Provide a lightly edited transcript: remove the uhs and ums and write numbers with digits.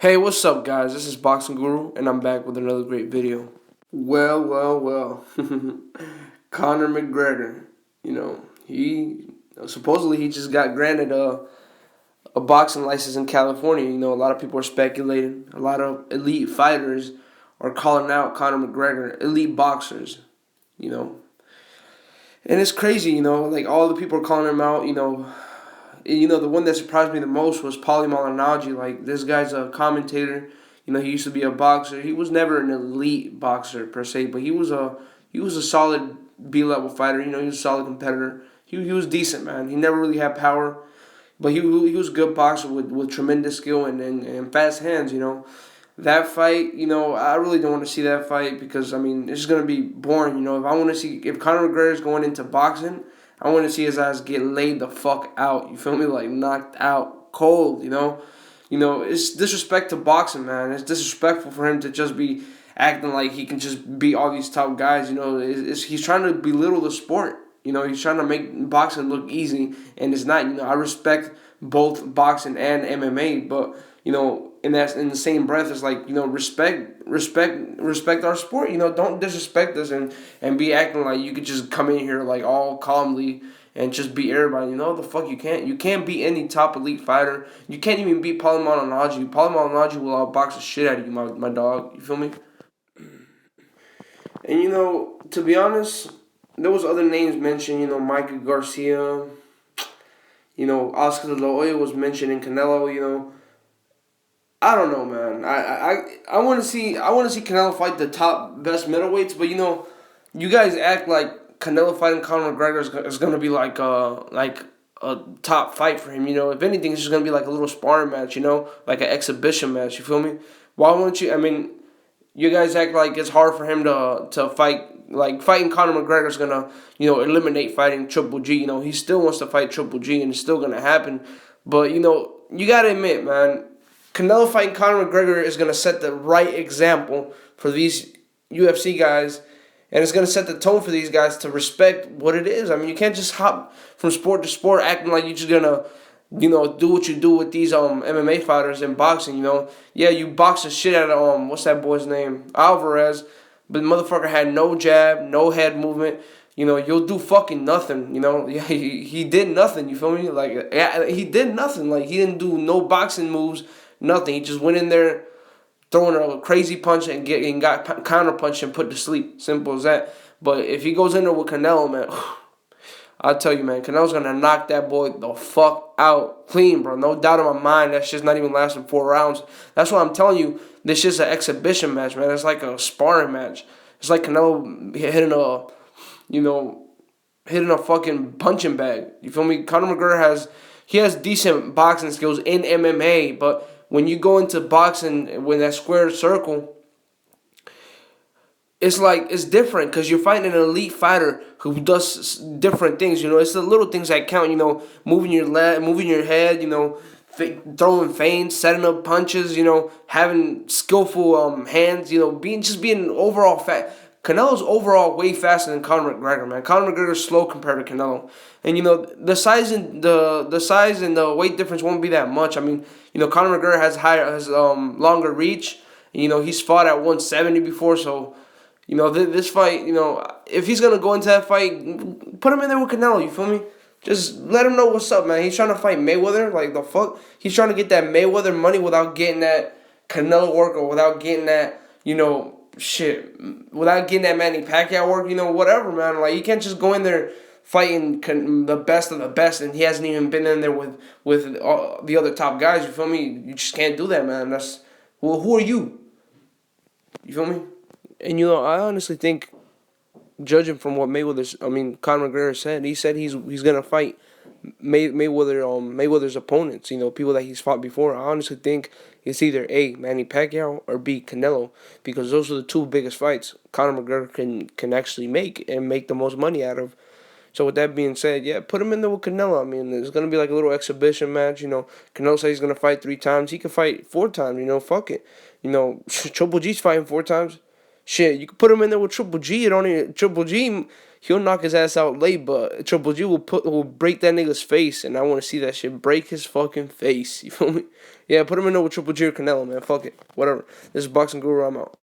Hey, what's up, guys? This is Boxing Guru, and I'm back with another great video. Well. Conor McGregor, he supposedly he just got granted a boxing license in California. A lot of people are speculating. A lot of elite fighters are calling out Conor McGregor, elite boxers, you know. And it's crazy, like all the people are calling him out, the one that surprised me the most was Paulie Malignaggi. Like, this guy's a commentator. He used to be a boxer. He was never an elite boxer per se, but he was a solid B level fighter. He was a solid competitor. He was decent, man. He never really had power, but he was a good boxer with tremendous skill and fast hands. That fight, I really don't want to see that fight because it's just gonna be boring. If Conor McGregor is going into boxing, I want to see his ass get laid the fuck out. You feel me? Like, knocked out cold. It's disrespect to boxing, man. It's disrespectful for him to just be acting like he can just beat all these top guys. He's trying to belittle the sport. He's trying to make boxing look easy, and it's not. I respect both boxing and MMA, but in the same breath, it's like, respect our sport. Don't disrespect us and be acting like you could just come in here like all calmly and just beat everybody. The fuck you can't. You can't beat any top elite fighter. You can't even beat Paulie Malignaggi. Paulie Malignaggi will outbox the shit out of you, my dog. You feel me? And to be honest, there was other names mentioned. Michael Garcia. Oscar De La Hoya was mentioned in Canelo. I don't know, man. I want to see Canelo fight the top best middleweights, but you guys act like Canelo fighting Conor McGregor is gonna be like a top fight for him. If anything, it's just gonna be like a little sparring match. Like an exhibition match. You feel me? Why won't you? You guys act like it's hard for him to fight. Like, fighting Conor McGregor is gonna eliminate fighting Triple G. He still wants to fight Triple G, and it's still gonna happen. But you gotta admit, man, Canelo fighting Conor McGregor is going to set the right example for these UFC guys, and it's going to set the tone for these guys to respect what it is. You can't just hop from sport to sport acting like you're just going to, do what you do with these MMA fighters in boxing, Yeah, you box the shit out of, what's that boy's name? Alvarez, but the motherfucker had no jab, no head movement. You'll do fucking nothing, Yeah, he did nothing, you feel me? Like, yeah, he did nothing. Like, he didn't do no boxing moves. Nothing. He just went in there, throwing a crazy punch and got counter punched and put to sleep. Simple as that. But if he goes in there with Canelo, man, I'll tell you, man, Canelo's gonna knock that boy the fuck out clean, bro. No doubt in my mind. That shit's not even lasting 4 rounds. That's why I'm telling you, this shit's an exhibition match, man. It's like a sparring match. It's like Canelo hitting a fucking punching bag. You feel me? Conor McGregor has decent boxing skills in MMA, but when you go into boxing with that square circle, it's different because you're fighting an elite fighter who does different things. It's the little things that count. Moving your leg, moving your head. Throwing feints, setting up punches. Having skillful hands. Being overall fat. Canelo's overall way faster than Conor McGregor, man. Conor McGregor's slow compared to Canelo, and the size and the weight difference won't be that much. Conor McGregor has longer reach. He's fought at 170 before, so this fight, if he's gonna go into that fight, put him in there with Canelo. You feel me? Just let him know what's up, man. He's trying to fight Mayweather, like the fuck. He's trying to get that Mayweather money without getting that Canelo work or without getting that shit, without getting that Manny Pacquiao work, whatever, man. Like, you can't just go in there fighting the best of the best, and he hasn't even been in there with all the other top guys. You feel me? You just can't do that, man. Who are you? You feel me? And I honestly think, judging from what Conor McGregor said, he said he's gonna fight Mayweather's opponents. People that he's fought before. I honestly think it's either A, Manny Pacquiao, or B, Canelo, because those are the two biggest fights Conor McGregor can actually make and make the most money out of. So with that being said, yeah, put him in there with Canelo. It's gonna be like a little exhibition match. Canelo says he's gonna fight 3 times. He can fight 4 times. Fuck it. Triple G's fighting 4 times. Shit, you can put him in there with Triple G. Triple G, he'll knock his ass out late, but Triple G will break that nigga's face, and I want to see that shit. Break his fucking face. You feel me? Yeah, put him in there with Triple G or Canelo, man. Fuck it. Whatever. This is Boxing Guru. I'm out.